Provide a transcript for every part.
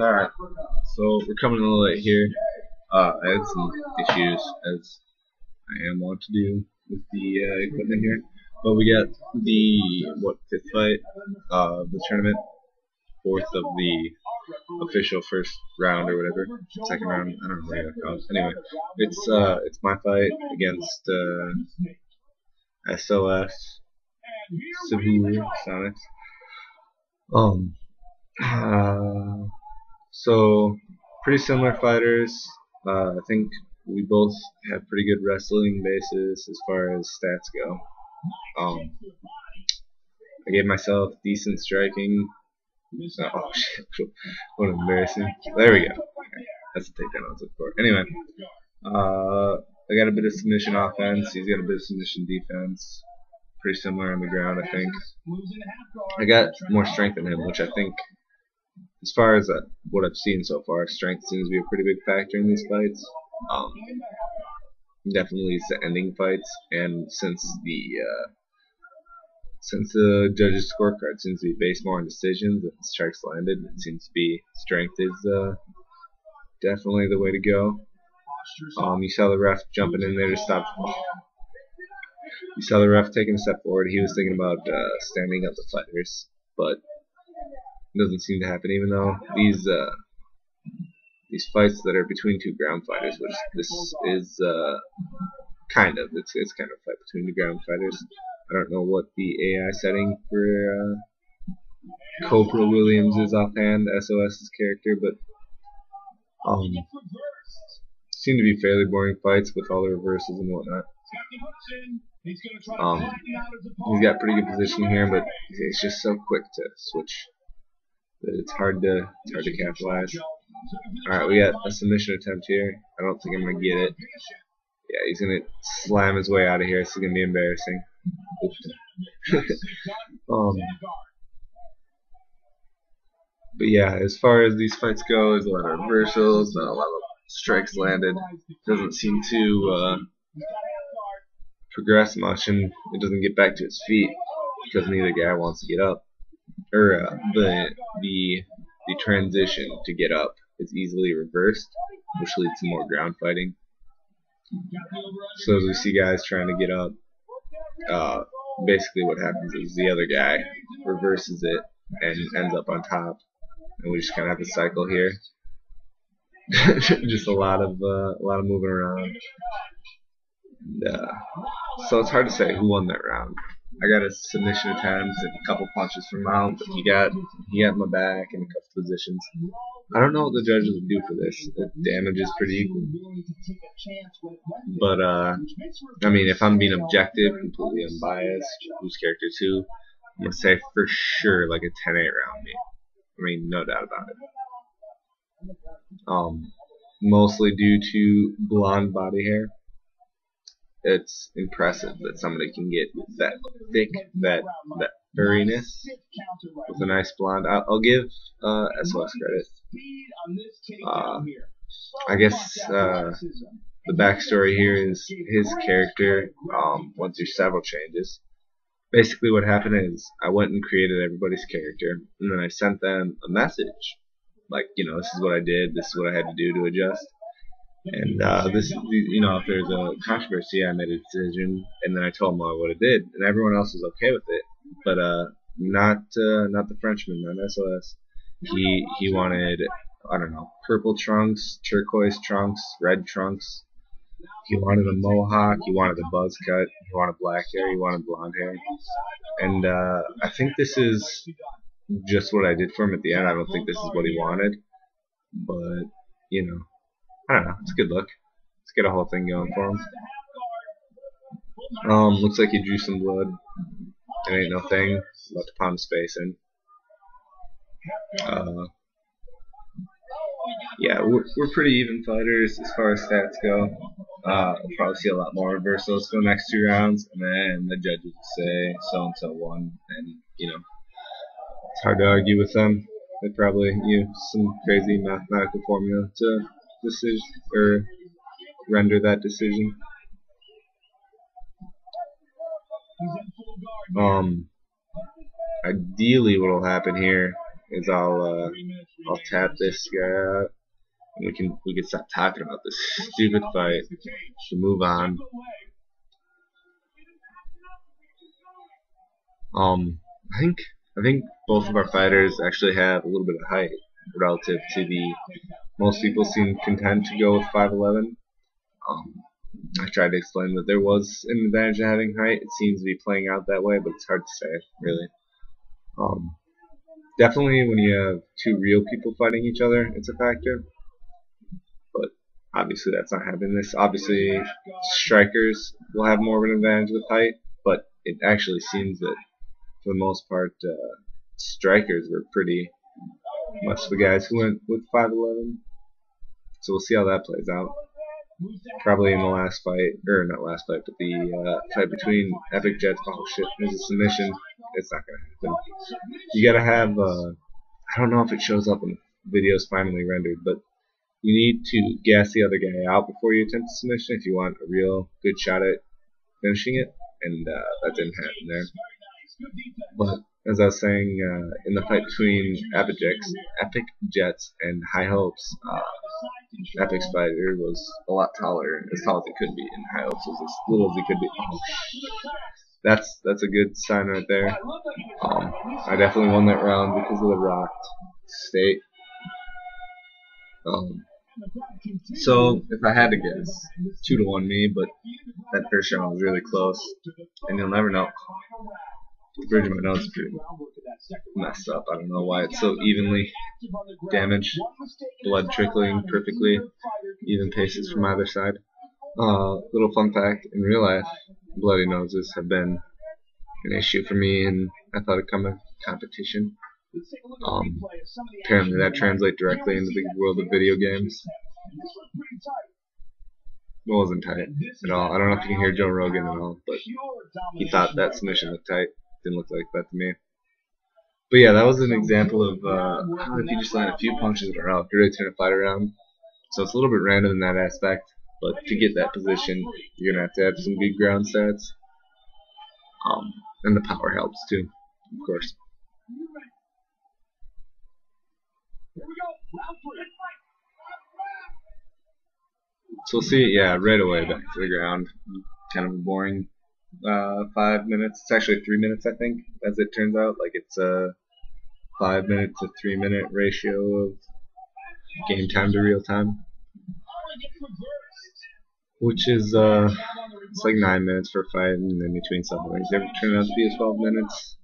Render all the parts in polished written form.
Alright, so we're coming a little late here. I had some issues, as I am wont to do with the equipment here. But we got the, fifth fight of the tournament, fourth of the official first round or whatever, second round, I don't know what it calls. Anyway, it's my fight against SOS, SaveourSonics. So pretty similar fighters. I think we both have pretty good wrestling bases as far as stats go. I gave myself decent striking. Oh shit! What embarrassing. There we go. Okay. That's the takedown I was looking for. Anyway, I got a bit of submission offense. He's got a bit of submission defense. Pretty similar on the ground, I think. I got more strength in him, which I think, as far as what I've seen so far, strength seems to be a pretty big factor in these fights. Definitely it's the ending fights, and since the judges' scorecard seems to be based more on decisions than strikes landed, it seems to be strength is definitely the way to go. You saw the ref jumping in there to stop. You saw the ref taking a step forward. He was thinking about standing up the fighters, but it doesn't seem to happen. Even though these fights that are between two ground fighters, which this is kind of, it's kind of a fight between the ground fighters. I don't know what the AI setting for Kobra Williams is offhand, SOS's character, but seem to be fairly boring fights with all the reversals and whatnot. He's got pretty good position here, but it's just so quick to switch that it's hard to capitalize. Alright, we got a submission attempt here. I don't think I'm gonna get it. Yeah, he's gonna slam his way out of here. This is gonna be embarrassing. But yeah, as far as these fights go, there's a lot of reversals, not a lot of strikes landed. Doesn't seem to progress much, and it doesn't get back to its feet because neither guy wants to get up. Or the transition to get up is easily reversed, which leads to more ground fighting. So as we see guys trying to get up, basically what happens is the other guy reverses it and ends up on top, and we just kind of have a cycle here. Just a lot of moving around. And, so it's hard to say who won that round. I got a submission attempt and a couple punches from Mount, but he got my back in a couple positions. I don't know what the judges would do for this. The damage is pretty equal. But I mean, if I'm being objective, completely unbiased, whose character too, I'm gonna say for sure like a 10-8 round me. I mean, no doubt about it. Mostly due to blonde body hair. It's impressive that somebody can get that thick, that furriness with a nice blonde. I'll give SOS credit. I guess the backstory here is his character went through several changes. Basically what happened is I went and created everybody's character, and then I sent them a message. Like, this is what I did, this is what I had to do to adjust. And this, if there's a controversy, I made a decision, and then I told them what I did, and everyone else was okay with it, but not the Frenchman, not SOS. He wanted, I don't know, purple trunks, turquoise trunks, red trunks. He wanted a mohawk, he wanted a buzz cut, he wanted black hair, he wanted blonde hair, and I think this is just what I did for him at the end. I don't think this is what he wanted, but I don't know, it's a good look. Let's get a whole thing going for him. Looks like he drew some blood. It ain't no thing. About to pound his face in. Yeah, we're pretty even fighters as far as stats go. We'll probably see a lot more reversals for the next 2 rounds, and then the judges will say so and so won, and it's hard to argue with them. They probably use some crazy mathematical formula to decision or render that decision. Ideally what will happen here is I'll tap this guy out, and we can stop talking about this stupid fight to move on. I think both of our fighters actually have a little bit of height relative to the most people seem content to go with 5'11". I tried to explain that there was an advantage to having height. It seems to be playing out that way, but it's hard to say, really. Definitely when you have two real people fighting each other, it's a factor. But obviously that's not happening. Obviously strikers will have more of an advantage with height, but it actually seems that for the most part, strikers were pretty much the guys who went with 5'11". So we'll see how that plays out. Probably in the last fight, or not last fight, but the fight between Epic Jets. Oh shit, there's a submission. It's not gonna happen. You gotta have, I don't know if it shows up when the video's finally rendered, but you need to gas the other guy out before you attempt a submission if you want a real good shot at finishing it, and that didn't happen there. But as I was saying, in the fight between Epic Jets and High Hopes, Epic's fighter was a lot taller, as tall as he could be, and High Hopes was as little as he could be. Oh, that's a good sign right there. I definitely won that round because of the rocked state. So if I had to guess, 2-1 me, but that first round was really close, and you'll never know. The bridge of my nose is pretty messed up. I don't know why it's so evenly damaged. Blood trickling perfectly, even paces from either side. Little fun fact, in real life, bloody noses have been an issue for me in athletic competition. Apparently that translates directly into the world of video games. It wasn't tight at all. I don't know if you can hear Joe Rogan at all, but he thought that submission looked tight. Didn't look like that to me. But yeah, that was an example of how if you just land a few punches in a row, you really turn a fight around. So it's a little bit random in that aspect, but to get that position, you're going to have some good ground stats. And the power helps too, of course. So we'll see it, yeah, right away back to the ground. Kind of a boring 5 minutes. It's actually 3 minutes, I think, as it turns out. Like it's a 5 minute to 3 minute ratio of game time to real time, which is it's like 9 minutes for a fight, and then between submarines they turn out to be 12 minutes,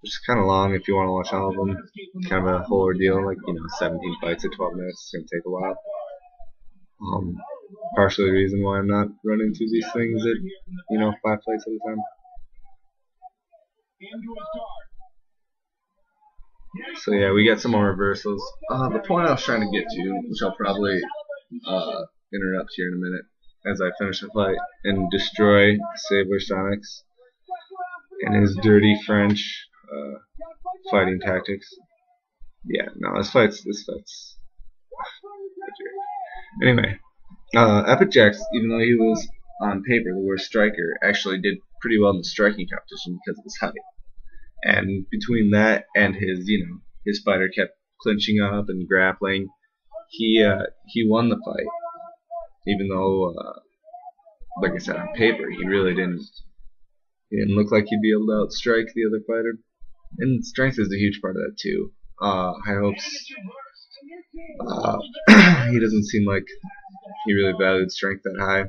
which is kind of long if you want to watch all of them. Kind of a whole ordeal, like 17 fights at 12 minutes. It's gonna take a while. Partially the reason why I'm not running through these things at 5 fights at a time. So yeah, we got some more reversals. The point I was trying to get to, which I'll probably interrupt here in a minute as I finish the fight and destroy SaveourSonics and his dirty French fighting tactics. Yeah, no, this fight's. Anyway. Epic Jax, even though he was on paper the worst striker, actually did pretty well in the striking competition because of his height. And between that and his fighter kept clinching up and grappling, he won the fight. Even though, like I said, on paper he really didn't look like he'd be able to outstrike the other fighter. And strength is a huge part of that too. High Hopes. He doesn't seem like he really valued strength that high. I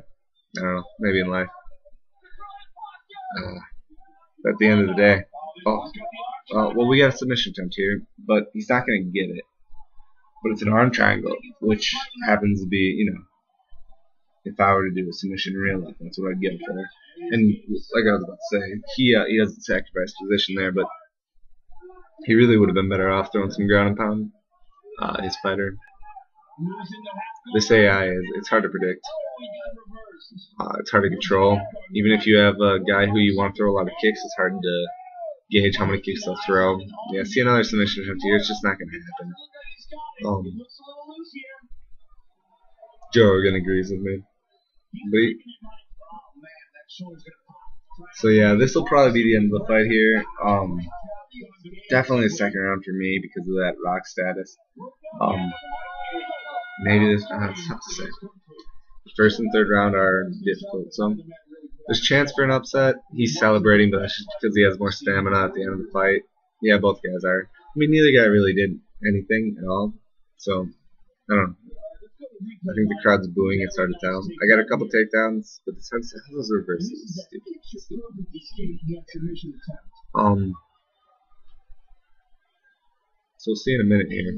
don't know, maybe in life. But at the end of the day, well, we got a submission attempt here, but he's not going to get it. But it's an arm triangle, which happens to be, if I were to do a submission in real life, that's what I'd get him for. And like I was about to say, he doesn't sacrifice position there, but he really would have been better off throwing some ground and pound. His fighter. This AI it's hard to predict. It's hard to control. Even if you have a guy who you want to throw a lot of kicks, it's hard to gauge how many kicks they'll throw. Yeah, see another submission attempt here. It's just not going to happen. Joe Rogan agrees with me. So yeah, this will probably be the end of the fight here. Definitely the second round for me because of that rock status. Maybe this. It's tough to say. The first and third round are difficult. So there's chance for an upset. He's celebrating, but that's just because he has more stamina at the end of the fight. Yeah, both guys are. I mean, neither guy really did anything at all. So I don't know. I think the crowd's booing. It's hard to tell. I got a couple takedowns, but it's hard to how those reverses. So we'll see in a minute here.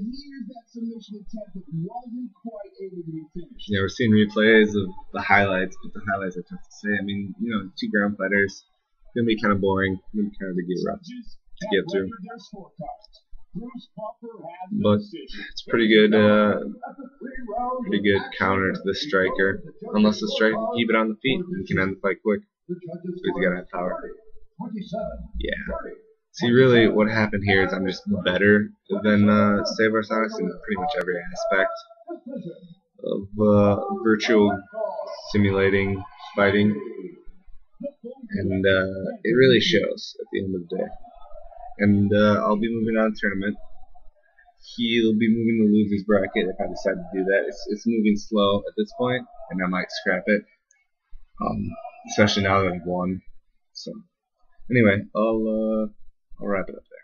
Yeah, we're seeing replays of the highlights, but the highlights are tough to say. I mean, you know, two ground fighters. It's gonna be kind of boring. It's gonna be kind of a get rough to get through. But it's pretty good counter to the striker. Unless the striker can keep it on the feet, he can end the fight quick. So he's gotta have power. Yeah. See, really, what happened here is I'm just better than SaveourSonics in pretty much every aspect of virtual simulating fighting, and it really shows at the end of the day. And I'll be moving on to tournament. He'll be moving to losers bracket if I decide to do that. It's moving slow at this point, and I might scrap it, especially now that I've won. So anyway, I'll wrap it up there.